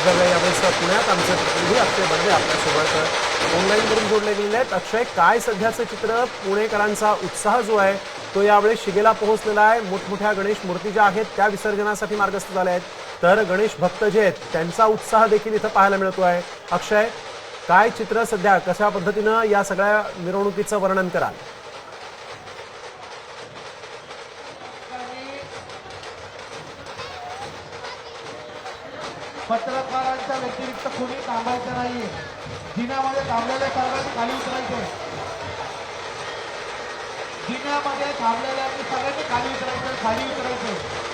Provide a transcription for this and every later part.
जाऊया यावेळेस पुण्यात आमचे प्रतिनिधी अक्षय बर्वे आपल्यासोबत ऑनलाईनवरून जोडले गेलेले आहेत. अक्षय, काय सध्याचं चित्र? पुणेकरांचा उत्साह जो आहे तो यावेळेस शिगेला पोहोचलेला आहे. मोठमोठ्या गणेश मूर्ती ज्या आहेत त्या विसर्जनासाठी मार्गस्थ झाल्या आहेत, तर गणेश भक्त जे आहेत त्यांचा उत्साह देखील इथं पाहायला मिळतो आहे. अक्षय, काय चित्र सध्या, कशा पद्धतीनं या सगळ्या मिरवणुकीचं वर्णन कराल? पत्रकारांच्या व्यतिरिक्त कोणी थांबायचं नाहीये. जिन्यामध्ये थांबलेल्या सर्वांनी खाली उतरायचे. जिन्यामध्ये थांबलेल्यांनी सगळ्यांनी खाली उतरायचे.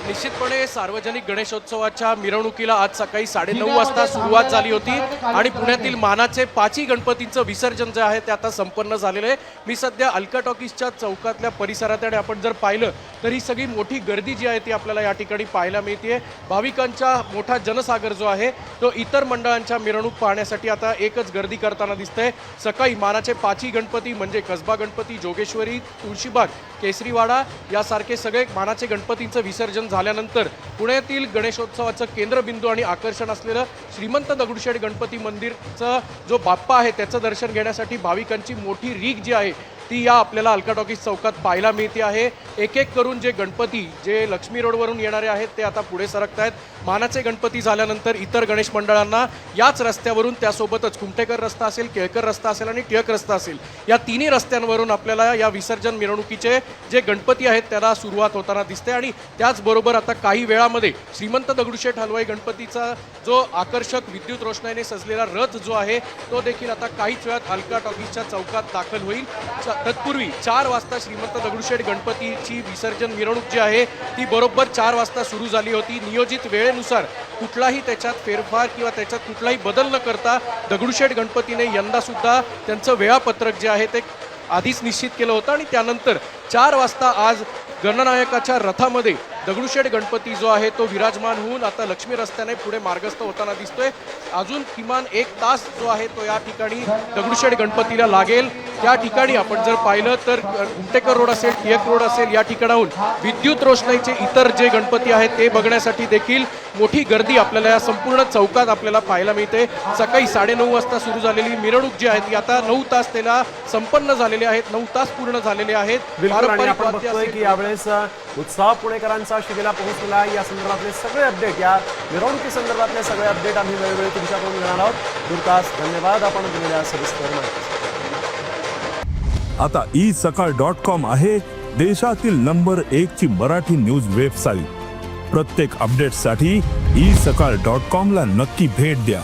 निश्चितपणे सार्वजनिक गणेशोत्सवाच्या मिरवणुकीला आज सकाळी 9:30 वाजता सुरुवात झाली होती आणि पुण्यातील मानाचे 5ही गणपतींचं विसर्जन जे आहे ते आता संपन्न झालेलं आहे. मी सध्या अलका टॉकीजच्या चौकातल्या परिसरात आणि आपण जर पाहिलं तर ही सगळी मोठी गर्दी जी आहे ती आपल्याला या ठिकाणी पाहायला मिळते. भाविकांचा मोठा जनसागर जो आहे तो इतर मंडळांच्या मिरवणूक पाहण्यासाठी आता एकच गर्दी करताना दिसतंय. सकाळी मानाचे 5ही गणपती म्हणजे कसबा गणपती, जोगेश्वरी, तुळशीबाग, केसरीवाडा यासारखे सगळे मानाचे गणपतींचं विसर्जन झाल्यानंतर पुण्यातील गणेशोत्सवाचं केंद्रबिंदू आणि आकर्षण असलेलं श्रीमंत दगडूशेठ गणपती मंदिरचं जो बाप्पा आहे त्याचं दर्शन घेण्यासाठी भाविकांची मोठी रीघ जी आहे ती या आपल्याला अलका टॉकीज चौकात पाहायला मिळते आहे. एक एक करून जे गणपती जे लक्ष्मी रोडवरून येणारे आहेत ते आता पुढे सरकत आहेत. मानाचे गणपती झाल्यानंतर इतर गणेश मंडळांना याच रस्त्यावरून, त्यासोबतच कुमठेकर रस्ता असेल, केळकर रस्ता असेल आणि टिळक रस्ता असेल, या तिन्ही रस्त्यांवरून आपल्याला या विसर्जन मिरवणुकीचे जे गणपती आहेत त्याला सुरुवात होताना दिसते. आणि त्याचबरोबर आता काही वेळामध्ये श्रीमंत दगडूशेठ हलवाई गणपतीचा जो आकर्षक विद्युत रोषणाईने सजलेला रथ जो आहे तो देखील आता काहीच वेळात अलका टॉकीजच्या चौकात दाखल होईल. तत्पूर्वी 4 वाजता श्रीमंत दगडूशेठ गणपतीची विसर्जन मिरवणूक जी आहे ती बरोबर 4 वाजता सुरू झाली होती. नियोजित वेळेनुसार कुठलाही त्याच्यात फेरफार किंवा त्याच्यात कुठलाही बदल न करता दगडूशेठ गणपतीने यंदा सुद्धा त्यांचं वेळापत्रक जे आहे ते आधीच निश्चित केलं होतं आणि त्यानंतर 4 वाजता आज गणनायकाच्या रथामध्ये दगडूशेठ गणपती जो आहे तो विराजमान होऊन आता लक्ष्मी रस्त्याने पुढे मार्गस्थ होताना दिसतोय. अजून किमान 1 तास जो आहे तो या ठिकाणी दगडूशेठ गणपतीला लागेल. त्या ठिकाणी आपण जर पाहिलं तर कुमठेकर रोड असेल, टिळक रोड असेल, या ठिकाणाहून विद्युत रोषणाईचे इतर जे गणपती आहेत ते बघण्यासाठी देखील मोठी गर्दी आपल्याला या संपूर्ण चौकात आपल्याला पाहायला मिळते. सकाळी 9:30 वाजता सुरू झालेली मिरवणूक जी आहे ती आता 9 तास त्याला संपन्न झालेले आहेत, 9 तास पूर्ण झालेले आहेत. आपण बघतोय की यावेळेस उत्साह पुणेकरांचा शिगेला पोहोचलेला आहे. या संदर्भातले सगळे अपडेट, या मिरवणुकी संदर्भातले सगळे अपडेट आम्ही वेळोवेळी तुमच्याकडून घेणार आहोत. तुर्तास धन्यवाद आपण दिलेल्या सविस्तर माहिती. आता isakal.com आहे देशातील नंबर 1 ची मराठी न्यूज वेबसाईट. प्रत्येक अपडेटसाठी isakal.com ला नक्की भेट द्या.